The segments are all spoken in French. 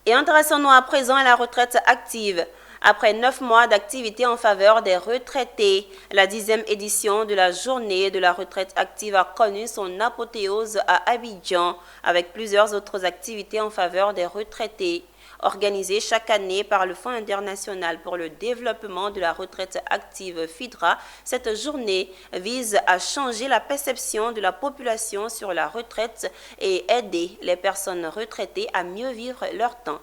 Et intéressons-nous à présent à la retraite active. Après 9 mois d'activité en faveur des retraités, la 10e édition de la journée de la retraite active a connu son apothéose à Abidjan, avec plusieurs autres activités en faveur des retraités. Organisée chaque année par le Fonds international pour le développement de la retraite active FIDRA, cette journée vise à changer la perception de la population sur la retraite et aider les personnes retraitées à mieux vivre leur temps.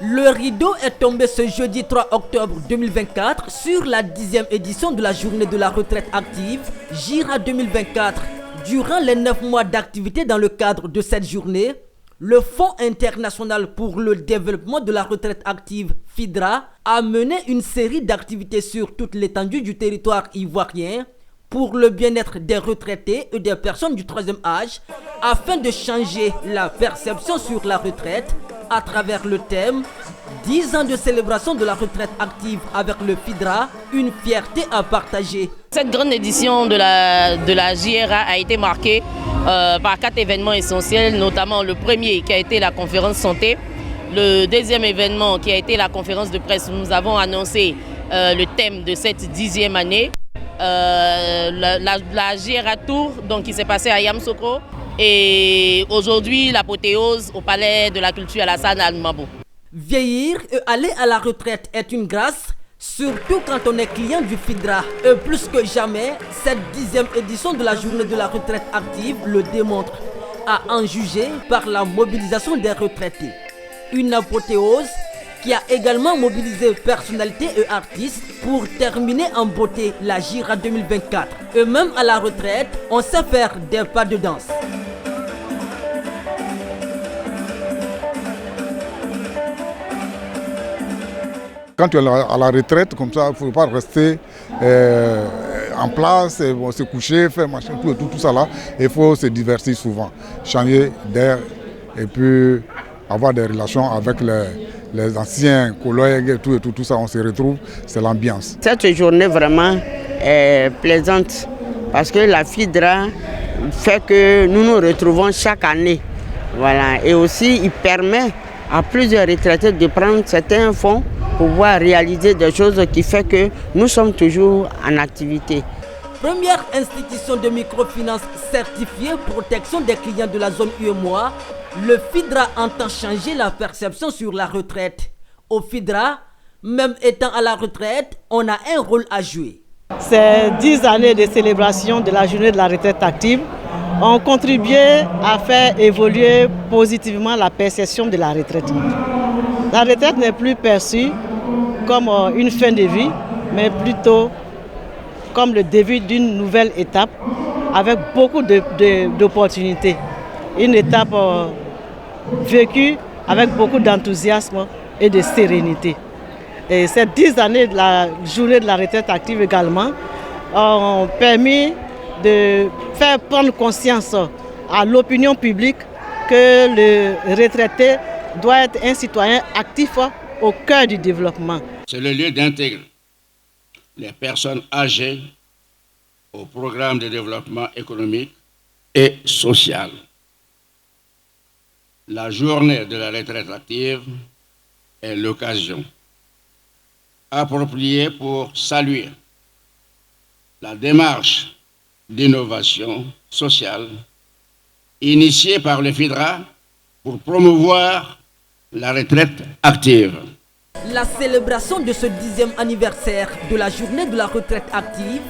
Le rideau est tombé ce jeudi 3 octobre 2024 sur la 10e édition de la journée de la retraite active, JIRA 2024. Durant les 9 mois d'activité dans le cadre de cette journée, le Fonds international pour le développement de la retraite active, FIDRA, a mené une série d'activités sur toute l'étendue du territoire ivoirien pour le bien-être des retraités et des personnes du troisième âge, afin de changer la perception sur la retraite à travers le thème « 10 ans de célébration de la retraite active avec le FIDRA, une fierté à partager ». Cette grande édition de la JRA a été marquée par 4 événements essentiels, notamment le premier qui a été la conférence santé, le deuxième événement qui a été la conférence de presse où nous avons annoncé le thème de cette 10e année, la JRA Tour donc, qui s'est passée à Yamoussoukro, et aujourd'hui l'apothéose au Palais de la Culture Alassane Al-Mabou. Vieillir et aller à la retraite est une grâce, surtout quand on est client du FIDRA. Et plus que jamais, cette 10e édition de la journée de la retraite active le démontre, à en juger par la mobilisation des retraités. Une apothéose qui a également mobilisé personnalités et artistes pour terminer en beauté la JIRA 2024. Et même à la retraite, on sait faire des pas de danse. Quand tu es à la retraite, comme ça, il ne faut pas rester en place, se coucher, faire machin, tout ça là. Il faut se divertir souvent, changer d'air et puis avoir des relations avec les anciens collègues et tout ça, on se retrouve, c'est l'ambiance. Cette journée vraiment est plaisante parce que la FIDRA fait que nous nous retrouvons chaque année. Voilà. Et aussi, il permet à plusieurs retraités de prendre certains fonds pour pouvoir réaliser des choses qui fait que nous sommes toujours en activité. Première institution de microfinance certifiée protection des clients de la zone UEMOA, le FIDRA entend changer la perception sur la retraite. Au FIDRA, même étant à la retraite, on a un rôle à jouer. Ces 10 années de célébration de la journée de la retraite active ont contribué à faire évoluer positivement la perception de la retraite. La retraite n'est plus perçue comme une fin de vie, mais plutôt comme le début d'une nouvelle étape avec beaucoup d'opportunités. Une étape vécue avec beaucoup d'enthousiasme et de sérénité. Et ces 10 années de la journée de la retraite active également ont permis de faire prendre conscience à l'opinion publique que le retraité doit être un citoyen actif au cœur du développement. C'est le lieu d'intégrer les personnes âgées au programme de développement économique et social. La journée de la retraite active est l'occasion appropriée pour saluer la démarche d'innovation sociale initiée par le FIDRA pour promouvoir la retraite active. La célébration de ce 10e anniversaire de la journée de la retraite active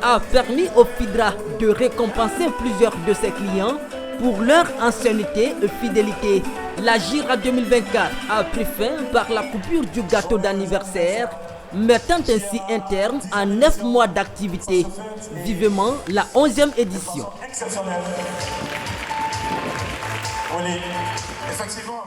a permis au FIDRA de récompenser plusieurs de ses clients pour leur ancienneté et fidélité. La JIRA 2024 a pris fin par la coupure du gâteau d'anniversaire, mettant ainsi un terme à 9 mois d'activité. Vivement la 11e édition. Exceptionnel. Oui, effectivement.